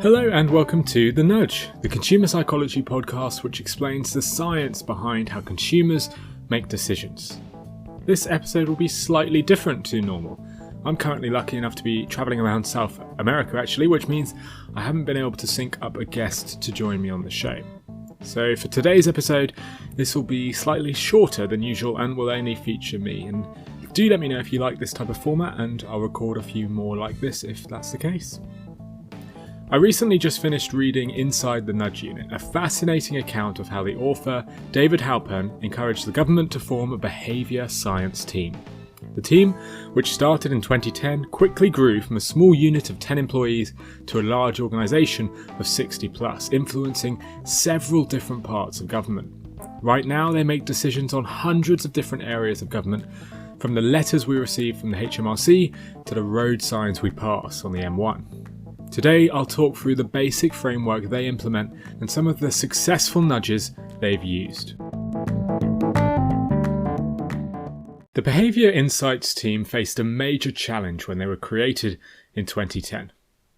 Hello and welcome to The Nudge, the consumer psychology podcast which explains the science behind how consumers make decisions. This episode will be slightly different to normal. I'm currently lucky enough to be travelling around South America actually, which means I haven't been able to sync up a guest to join me on the show. So for today's episode, this will be slightly shorter than usual and will only feature me. And do let me know if you like this type of format and I'll record a few more like this if that's the case. I recently just finished reading Inside the Nudge Unit, a fascinating account of how the author, David Halpern, encouraged the government to form a behaviour science team. The team, which started in 2010, quickly grew from a small unit of 10 employees to a large organisation of 60 plus, influencing several different parts of government. Right now they make decisions on hundreds of different areas of government, from the letters we receive from the HMRC to the road signs we pass on the M1. Today I'll talk through the basic framework they implement and some of the successful nudges they've used. The Behaviour Insights team faced a major challenge when they were created in 2010.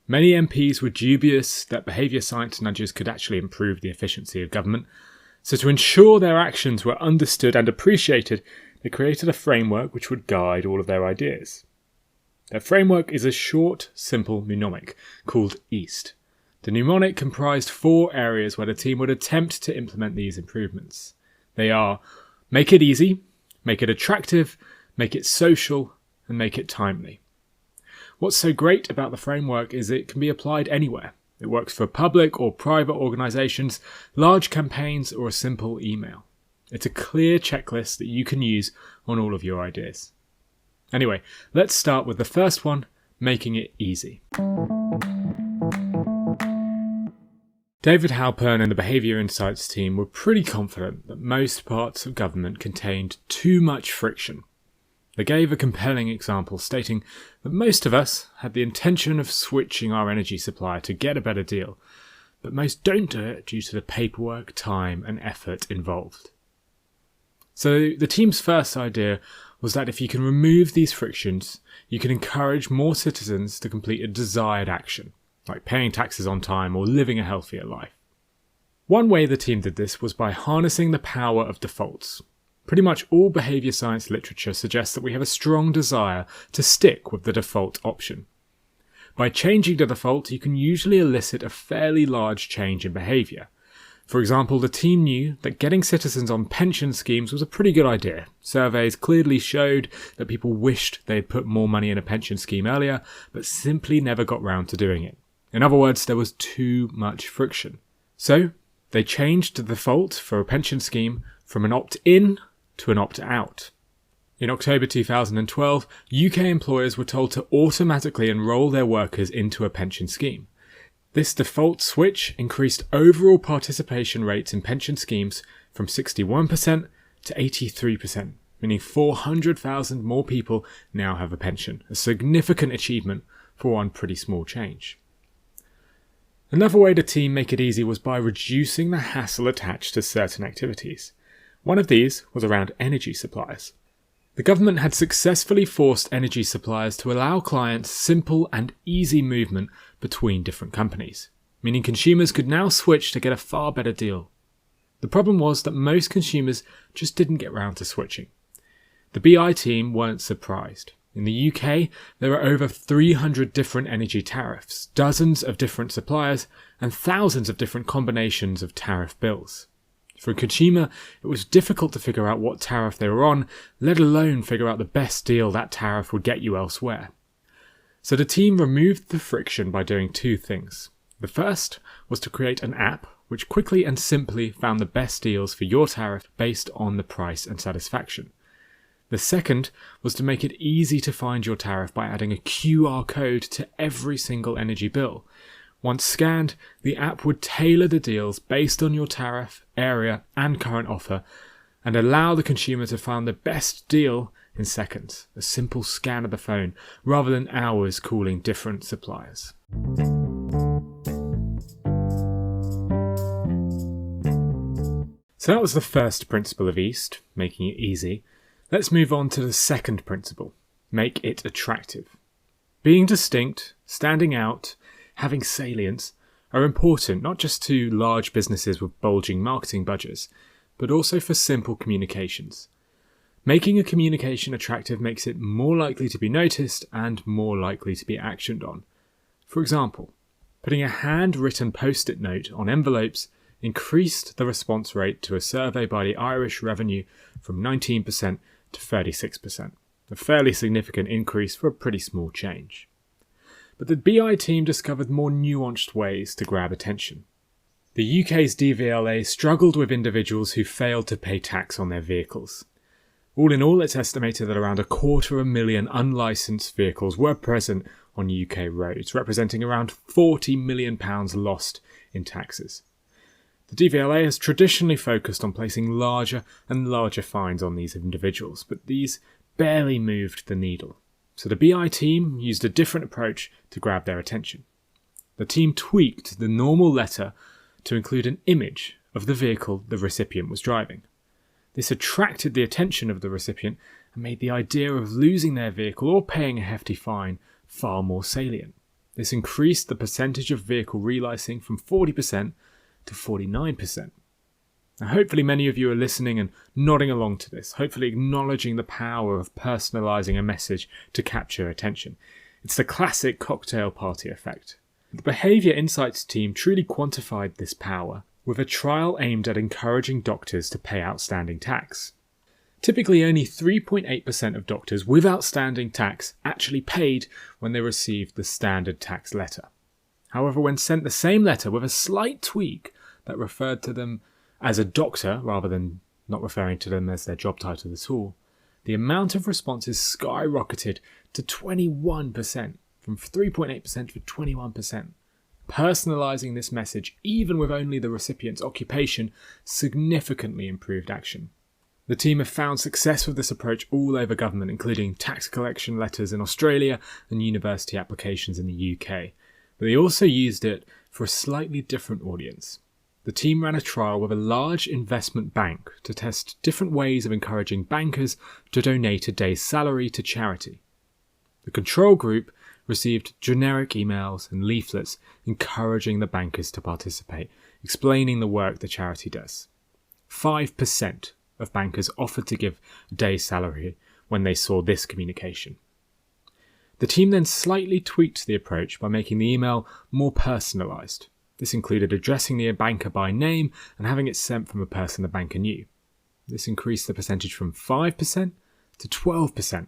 Many MPs were dubious that behaviour science nudges could actually improve the efficiency of government, so to ensure their actions were understood and appreciated, they created a framework which would guide all of their ideas. Their framework is a short, simple mnemonic called EAST. The mnemonic comprised 4 areas where the team would attempt to implement these improvements. They are: make it easy, make it attractive, make it social, and make it timely. What's so great about the framework is it can be applied anywhere. It works for public or private organisations, large campaigns, or a simple email. It's a clear checklist that you can use on all of your ideas. Anyway, let's start with the first one, making it easy. David Halpern and the Behaviour Insights team were pretty confident that most parts of government contained too much friction. They gave a compelling example stating that most of us had the intention of switching our energy supplier to get a better deal, but most don't do it due to the paperwork, time and effort involved. So the team's first idea was that if you can remove these frictions, you can encourage more citizens to complete a desired action, like paying taxes on time or living a healthier life. One way the team did this was by harnessing the power of defaults. Pretty much all behaviour science literature suggests that we have a strong desire to stick with the default option. By changing the default, you can usually elicit a fairly large change in behaviour. For example, the team knew that getting citizens on pension schemes was a pretty good idea. Surveys clearly showed that people wished they'd put more money in a pension scheme earlier, but simply never got round to doing it. In other words, there was too much friction. So, they changed the default for a pension scheme from an opt-in to an opt-out. In October 2012, UK employers were told to automatically enrol their workers into a pension scheme. This default switch increased overall participation rates in pension schemes from 61% to 83%, meaning 400,000 more people now have a pension, a significant achievement for one pretty small change. Another way the team make it easy was by reducing the hassle attached to certain activities. One of these was around energy suppliers. The government had successfully forced energy suppliers to allow clients simple and easy movement between different companies, meaning consumers could now switch to get a far better deal. The problem was that most consumers just didn't get round to switching. The BI team weren't surprised. In the UK, there are over 300 different energy tariffs, dozens of different suppliers, and thousands of different combinations of tariff bills. For a consumer, it was difficult to figure out what tariff they were on, let alone figure out the best deal that tariff would get you elsewhere. So the team removed the friction by doing 2 things. The first was to create an app which quickly and simply found the best deals for your tariff based on the price and satisfaction. The second was to make it easy to find your tariff by adding a QR code to every single energy bill. Once scanned, the app would tailor the deals based on your tariff, area, and current offer, and allow the consumer to find the best deal in seconds, a simple scan of the phone, rather than hours calling different suppliers. So that was the first principle of EAST, making it easy. Let's move on to the second principle, make it attractive. Being distinct, standing out, having salience are important not just to large businesses with bulging marketing budgets, but also for simple communications. Making a communication attractive makes it more likely to be noticed and more likely to be actioned on. For example, putting a handwritten post-it note on envelopes increased the response rate to a survey by the Irish Revenue from 19% to 36%, a fairly significant increase for a pretty small change. But the BI team discovered more nuanced ways to grab attention. The UK's DVLA struggled with individuals who failed to pay tax on their vehicles. All in all, it's estimated that around 250,000 unlicensed vehicles were present on UK roads, representing around £40 million lost in taxes. The DVLA has traditionally focused on placing larger and larger fines on these individuals, but these barely moved the needle. So the BI team used a different approach to grab their attention. The team tweaked the normal letter to include an image of the vehicle the recipient was driving. This attracted the attention of the recipient and made the idea of losing their vehicle or paying a hefty fine far more salient. This increased the percentage of vehicle relicensing from 40% to 49%. Now, hopefully many of you are listening and nodding along to this, hopefully acknowledging the power of personalising a message to capture attention. It's the classic cocktail party effect. The Behaviour Insights team truly quantified this power with a trial aimed at encouraging doctors to pay outstanding tax. Typically, only 3.8% of doctors with outstanding tax actually paid when they received the standard tax letter. However, when sent the same letter with a slight tweak that referred to them as a doctor rather than not referring to them as their job title at all, the amount of responses skyrocketed to 21%, from 3.8% to 21%. Personalising this message, even with only the recipient's occupation, significantly improved action. The team have found success with this approach all over government, including tax collection letters in Australia and university applications in the UK. But they also used it for a slightly different audience. The team ran a trial with a large investment bank to test different ways of encouraging bankers to donate a day's salary to charity. The control group received generic emails and leaflets encouraging the bankers to participate, explaining the work the charity does. 5% of bankers offered to give a day's salary when they saw this communication. The team then slightly tweaked the approach by making the email more personalised. This included addressing the banker by name and having it sent from a person the banker knew. This increased the percentage from 5% to 12%.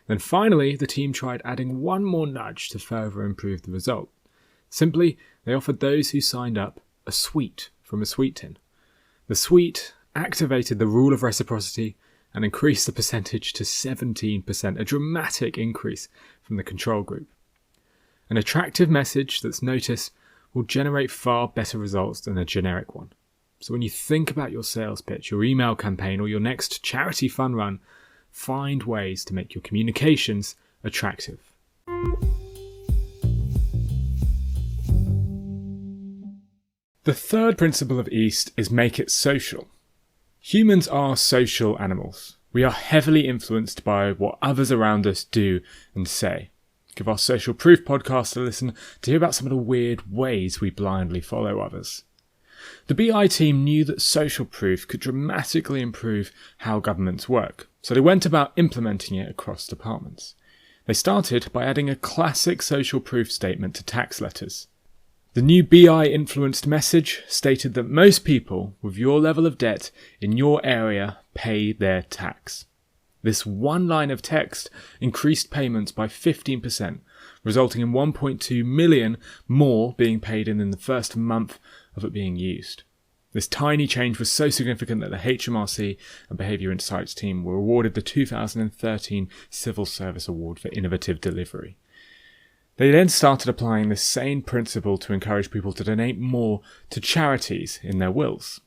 Then finally, the team tried adding one more nudge to further improve the result. Simply, they offered those who signed up a sweet from a sweet tin. The sweet activated the rule of reciprocity and increased the percentage to 17%, a dramatic increase from the control group. An attractive message that's noticed will generate far better results than a generic one. So when you think about your sales pitch, your email campaign, or your next charity fun run, find ways to make your communications attractive. The third principle of East is make it social. Humans are social animals. We are heavily influenced by what others around us do and say. Give our Social Proof podcast a listen to hear about some of the weird ways we blindly follow others. The BI team knew that social proof could dramatically improve how governments work, so they went about implementing it across departments. They started by adding a classic social proof statement to tax letters. The new BI-influenced message stated that most people with your level of debt in your area pay their tax. This one line of text increased payments by 15%, resulting in 1.2 million more being paid in the first month of it being used. This tiny change was so significant that the HMRC and Behaviour Insights team were awarded the 2013 Civil Service Award for Innovative Delivery. They then started applying this same principle to encourage people to donate more to charities in their wills.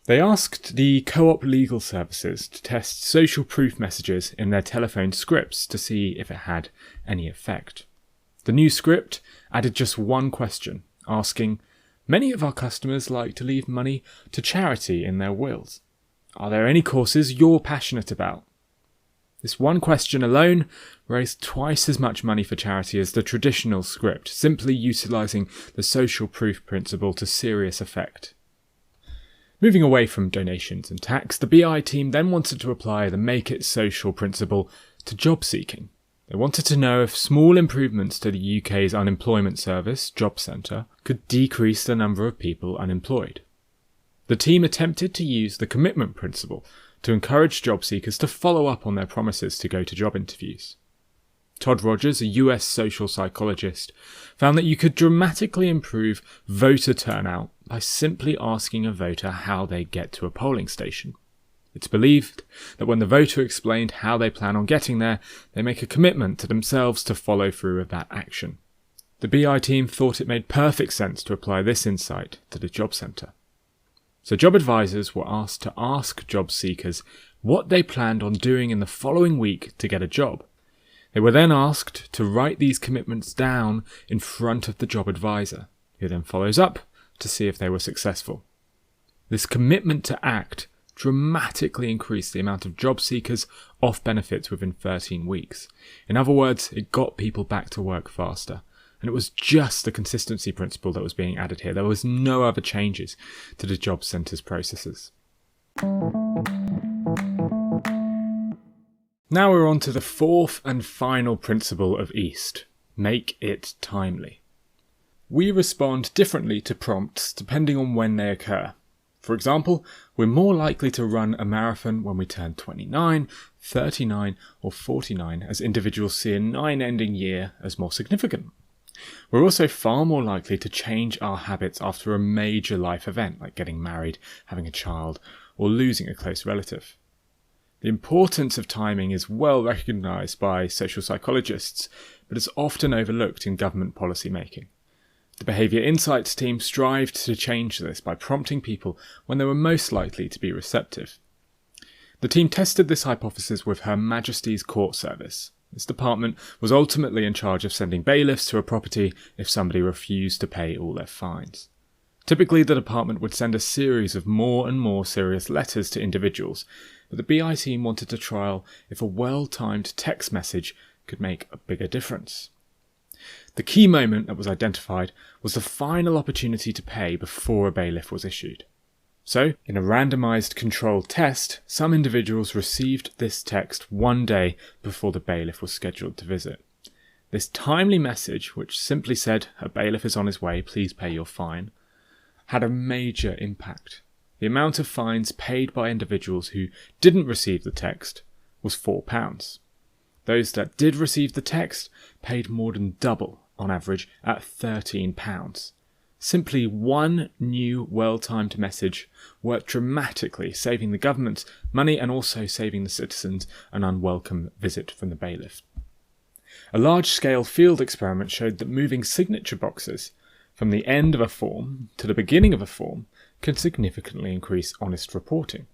They asked the Co-op Legal Services to test social proof messages in their telephone scripts to see if it had any effect. The new script added just one question, asking, "Many of our customers like to leave money to charity in their wills. Are there any causes you're passionate about?" This one question alone raised twice as much money for charity as the traditional script, simply utilising the social proof principle to serious effect. Moving away from donations and tax, the BI team then wanted to apply the Make It Social principle to job seeking. They wanted to know if small improvements to the UK's unemployment service, JobCenter, could decrease the number of people unemployed. The team attempted to use the commitment principle to encourage job seekers to follow up on their promises to go to job interviews. Todd Rogers, a US social psychologist, found that you could dramatically improve voter turnout by simply asking a voter how they get to a polling station. It's believed that when the voter explained how they plan on getting there, they make a commitment to themselves to follow through with that action. The BI team thought it made perfect sense to apply this insight to the JobCenter. So job advisors were asked to ask job seekers what they planned on doing in the following week to get a job. They were then asked to write these commitments down in front of the job advisor, who then follows up to see if they were successful. This commitment to act dramatically increased the amount of job seekers off benefits within 13 weeks. In other words, it got people back to work faster. And it was just the consistency principle that was being added here. There was no other changes to the JobCenter's processes. Now we're on to the fourth and final principle of EAST. Make it timely. We respond differently to prompts depending on when they occur. For example, we're more likely to run a marathon when we turn 29, 39 or 49 as individuals see a 9-ending year as more significant. We're also far more likely to change our habits after a major life event like getting married, having a child, or losing a close relative. The importance of timing is well recognised by social psychologists, but is often overlooked in government policy making. The Behaviour Insights team strived to change this by prompting people when they were most likely to be receptive. The team tested this hypothesis with Her Majesty's Court Service. This department was ultimately in charge of sending bailiffs to a property if somebody refused to pay all their fines. Typically, the department would send a series of more and more serious letters to individuals, but the BI team wanted to trial if a well-timed text message could make a bigger difference. The key moment that was identified was the final opportunity to pay before a bailiff was issued. So, in a randomised controlled test, some individuals received this text one day before the bailiff was scheduled to visit. This timely message, which simply said, "A bailiff is on his way, please pay your fine," had a major impact. The amount of fines paid by individuals who didn't receive the text was £4. Those that did receive the text paid more than double, on average, at £13. Simply one new well-timed message worked dramatically, saving the government money and also saving the citizens an unwelcome visit from the bailiff. A large-scale field experiment showed that moving signature boxes from the end of a form to the beginning of a form can significantly increase honest reporting.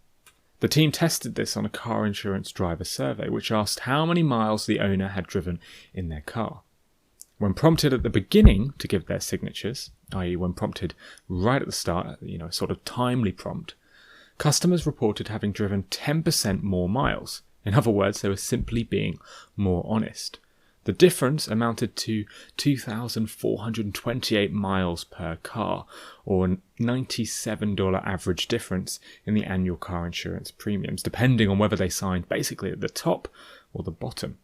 The team tested this on a car insurance driver survey, which asked how many miles the owner had driven in their car. When prompted at the beginning to give their signatures, i.e. when prompted right at the start, a sort of timely prompt, customers reported having driven 10% more miles. In other words, they were simply being more honest. The difference amounted to 2,428 miles per car, or a $97 average difference in the annual car insurance premiums, depending on whether they signed basically at the top or the bottom.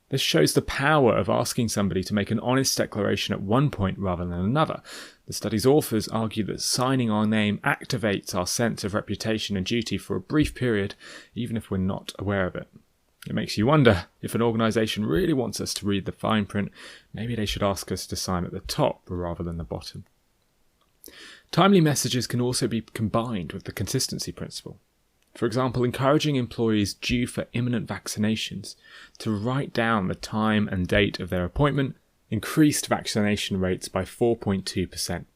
This shows the power of asking somebody to make an honest declaration at one point rather than another. The study's authors argue that signing our name activates our sense of reputation and duty for a brief period, even if we're not aware of it. It makes you wonder, if an organisation really wants us to read the fine print, maybe they should ask us to sign at the top rather than the bottom. Timely messages can also be combined with the consistency principle. For example, encouraging employees due for imminent vaccinations to write down the time and date of their appointment increased vaccination rates by 4.2%.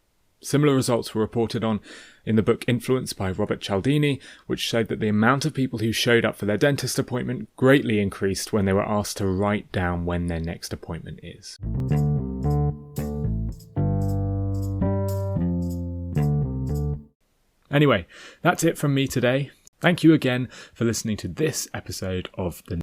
Similar results were reported on in the book Influence by Robert Cialdini, which showed that the amount of people who showed up for their dentist appointment greatly increased when they were asked to write down when their next appointment is. Anyway, that's it from me today. Thank you again for listening to this episode of The